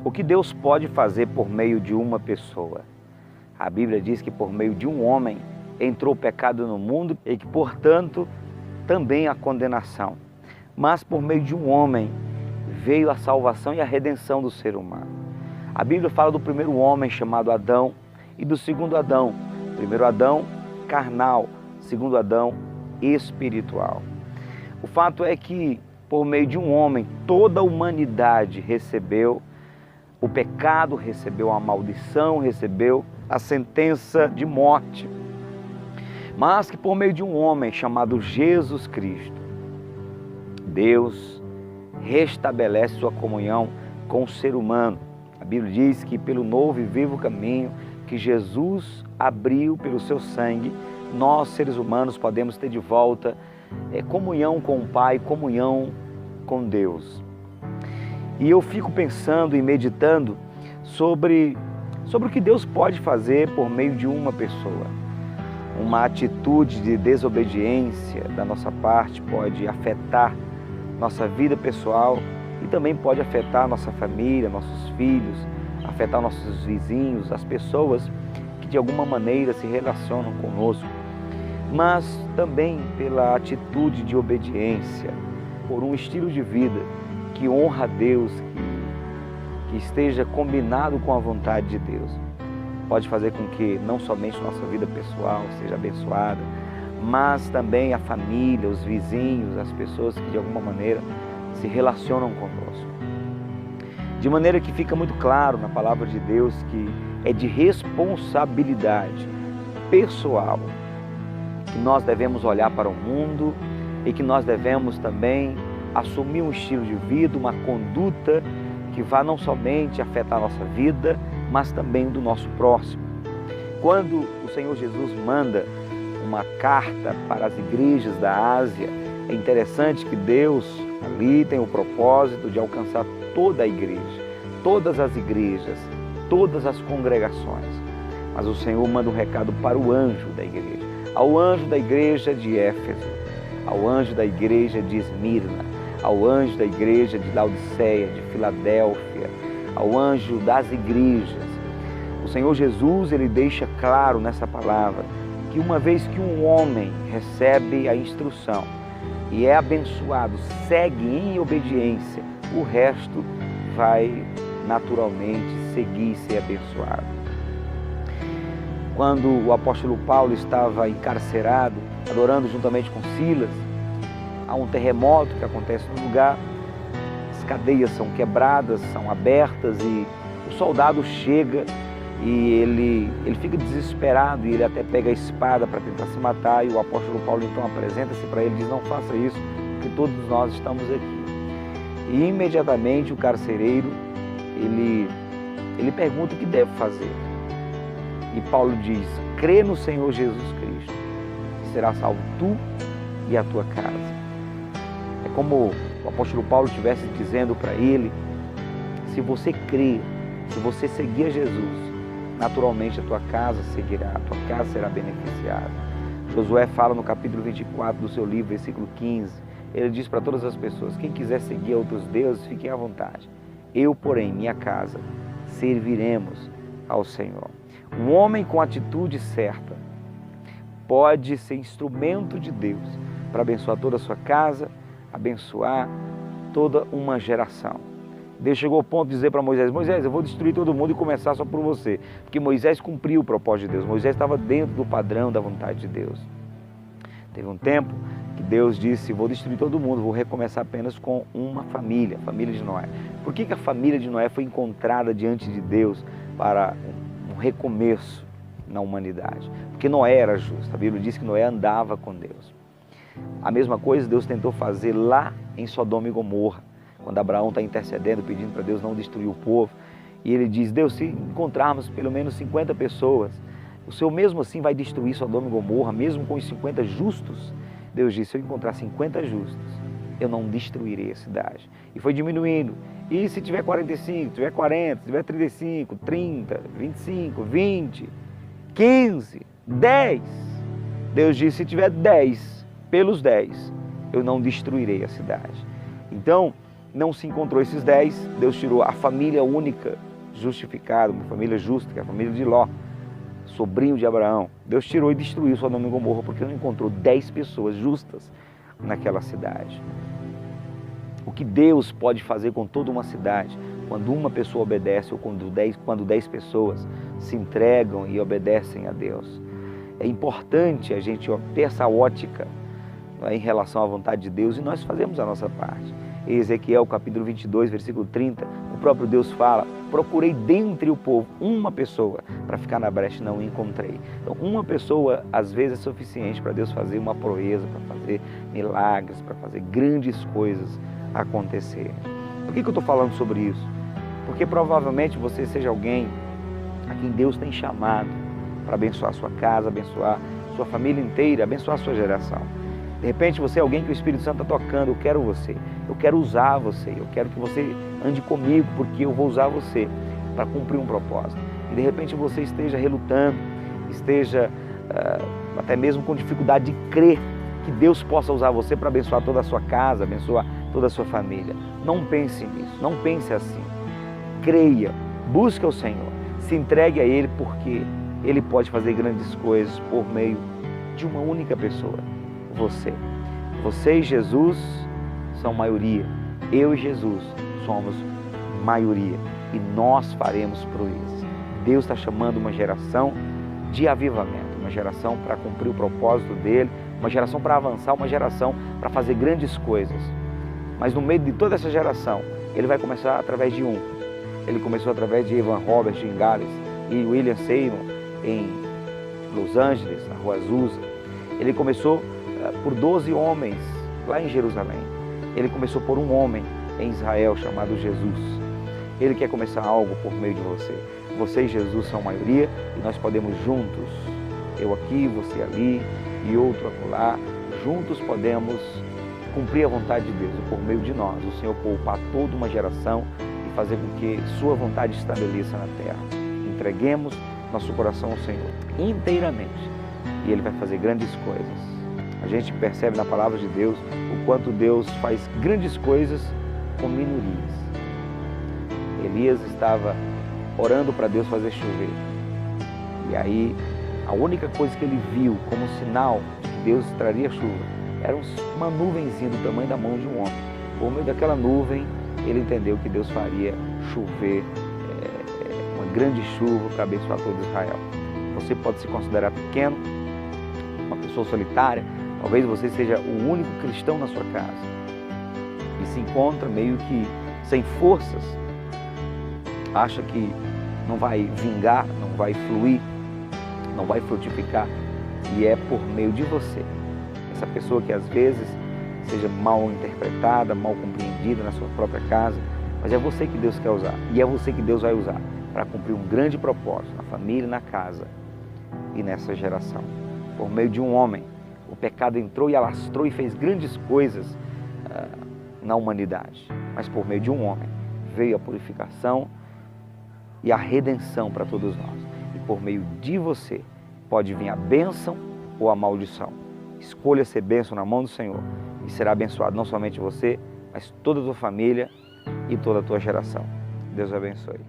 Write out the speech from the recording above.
O que Deus pode fazer por meio de uma pessoa? A Bíblia diz que por meio de um homem entrou o pecado no mundo e que, portanto, também a condenação. Mas por meio de um homem veio a salvação e a redenção do ser humano. A Bíblia fala do primeiro homem chamado Adão e do segundo Adão. Primeiro Adão, carnal. Segundo Adão, espiritual. O fato é que por meio de um homem toda a humanidade recebeu o pecado, recebeu a maldição, recebeu a sentença de morte. Mas que por meio de um homem chamado Jesus Cristo, Deus restabelece sua comunhão com o ser humano. A Bíblia diz que pelo novo e vivo caminho que Jesus abriu pelo seu sangue, nós seres humanos podemos ter de volta comunhão com o Pai, comunhão com Deus. E eu fico pensando e meditando sobre o que Deus pode fazer por meio de uma pessoa. Uma atitude de desobediência da nossa parte pode afetar nossa vida pessoal e também pode afetar nossa família, nossos filhos, afetar nossos vizinhos, as pessoas que de alguma maneira se relacionam conosco, mas também pela atitude de obediência, por um estilo de vida que honra a Deus, que esteja combinado com a vontade de Deus. Pode fazer com que não somente nossa vida pessoal seja abençoada, mas também a família, os vizinhos, as pessoas que de alguma maneira se relacionam conosco. De maneira que fica muito claro na palavra de Deus que é de responsabilidade pessoal que nós devemos olhar para o mundo e que nós devemos também assumir um estilo de vida, uma conduta que vá não somente afetar a nossa vida, mas também do nosso próximo. Quando o Senhor Jesus manda uma carta para as igrejas da Ásia, é interessante que Deus ali tem o propósito de alcançar toda a igreja, todas as igrejas, todas as congregações. Mas o Senhor manda um recado para o anjo da igreja, ao anjo da igreja de Éfeso, ao anjo da igreja de Esmirna, ao anjo da igreja de Laodiceia, de Filadélfia, ao anjo das igrejas. O Senhor Jesus, ele deixa claro nessa palavra que uma vez que um homem recebe a instrução e é abençoado, segue em obediência, o resto vai naturalmente seguir e ser abençoado. Quando o apóstolo Paulo estava encarcerado, adorando juntamente com Silas, há um terremoto que acontece no lugar, as cadeias são quebradas, são abertas e o soldado chega e ele fica desesperado e ele até pega a espada para tentar se matar, e o apóstolo Paulo então apresenta-se para ele e diz: não faça isso, porque todos nós estamos aqui. E imediatamente o carcereiro, ele pergunta o que deve fazer. E Paulo diz: crê no Senhor Jesus Cristo, e será salvo tu e a tua casa. É como o apóstolo Paulo estivesse dizendo para ele: se você crer, se você seguir a Jesus, naturalmente a tua casa seguirá, a tua casa será beneficiada. Josué fala no capítulo 24 do seu livro, versículo 15, ele diz para todas as pessoas: quem quiser seguir outros deuses, fiquem à vontade. Eu, porém, minha casa, serviremos ao Senhor. Um homem com atitude certa pode ser instrumento de Deus para abençoar toda a sua casa, abençoar toda uma geração. Deus chegou ao ponto de dizer para Moisés: Moisés, eu vou destruir todo mundo e começar só por você. Porque Moisés cumpriu o propósito de Deus. Moisés estava dentro do padrão da vontade de Deus. Teve um tempo que Deus disse: vou destruir todo mundo, vou recomeçar apenas com uma família, a família de Noé. Por que a família de Noé foi encontrada diante de Deus para um recomeço na humanidade? Porque Noé era justo. A Bíblia diz que Noé andava com Deus. A mesma coisa Deus tentou fazer lá em Sodoma e Gomorra, quando Abraão está intercedendo, pedindo para Deus não destruir o povo. E ele diz: Deus, se encontrarmos pelo menos 50 pessoas, o Senhor mesmo assim vai destruir Sodoma e Gomorra, mesmo com os 50 justos? Deus disse: se eu encontrar 50 justos, eu não destruirei a cidade. E foi diminuindo. E se tiver 45, tiver 40, tiver 35, 30, 25, 20, 15, 10, Deus disse: se tiver 10, pelos 10, eu não destruirei a cidade. Então, não se encontrou esses 10, Deus tirou a família única justificada, uma família justa, que é a família de Ló, sobrinho de Abraão. Deus tirou e destruiu Sodoma e Gomorra porque não encontrou 10 pessoas justas naquela cidade. O que Deus pode fazer com toda uma cidade quando uma pessoa obedece ou quando 10 pessoas se entregam e obedecem a Deus? É importante a gente ter essa ótica, não é, em relação à vontade de Deus, e nós fazemos a nossa parte. Em Ezequiel capítulo 22, versículo 30, o próprio Deus fala: procurei dentre o povo uma pessoa para ficar na brecha, não encontrei. Então, uma pessoa às vezes é suficiente para Deus fazer uma proeza, para fazer milagres, para fazer grandes coisas acontecerem. Por que eu estou falando sobre isso? Porque provavelmente você seja alguém a quem Deus tem chamado para abençoar a sua casa, abençoar a sua família inteira, abençoar a sua geração. De repente você é alguém que o Espírito Santo está tocando: eu quero você, eu quero usar você, eu quero que você ande comigo porque eu vou usar você para cumprir um propósito. E de repente você esteja relutando, esteja até mesmo com dificuldade de crer que Deus possa usar você para abençoar toda a sua casa, abençoar toda a sua família. Não pense nisso, não pense assim. Creia, busque o Senhor, se entregue a Ele, porque Ele pode fazer grandes coisas por meio de uma única pessoa: você. Você e Jesus são maioria. Eu e Jesus somos maioria. E nós faremos proezas. Deus está chamando uma geração de avivamento, uma geração para cumprir o propósito dEle, uma geração para avançar, uma geração para fazer grandes coisas. Mas no meio de toda essa geração, Ele vai começar através de um. Ele começou através de Evan Roberts em Gales e William Seymour em Los Angeles, na Rua Azusa. Ele começou por 12 homens lá em Jerusalém. Ele começou por um homem em Israel chamado Jesus. Ele quer começar algo por meio de você. Você e Jesus são maioria e nós podemos juntos, eu aqui, você ali e outro acolá, juntos podemos cumprir a vontade de Deus e por meio de nós o Senhor poupar toda uma geração e fazer com que sua vontade estabeleça na terra. Entreguemos nosso coração ao Senhor inteiramente e Ele vai fazer grandes coisas. A gente percebe na palavra de Deus o quanto Deus faz grandes coisas com minorias. Elias estava orando para Deus fazer chover. E aí, a única coisa que ele viu como sinal de que Deus traria chuva era uma nuvenzinha do tamanho da mão de um homem. Por meio daquela nuvem, ele entendeu que Deus faria chover uma grande chuva para abençoar todo Israel. Você pode se considerar pequeno, uma pessoa solitária, talvez você seja o único cristão na sua casa e se encontra meio que sem forças, acha que não vai vingar, não vai fluir, não vai frutificar, e é por meio de você, essa pessoa que às vezes seja mal interpretada, mal compreendida na sua própria casa, mas é você que Deus quer usar, e é você que Deus vai usar para cumprir um grande propósito na família, na casa e nessa geração. Por meio de um homem, o pecado entrou e alastrou e fez grandes coisas na humanidade, mas por meio de um homem veio a purificação e a redenção para todos nós. E por meio de você pode vir a bênção ou a maldição. Escolha ser bênção na mão do Senhor e será abençoado não somente você, mas toda a tua família e toda a tua geração. Deus abençoe.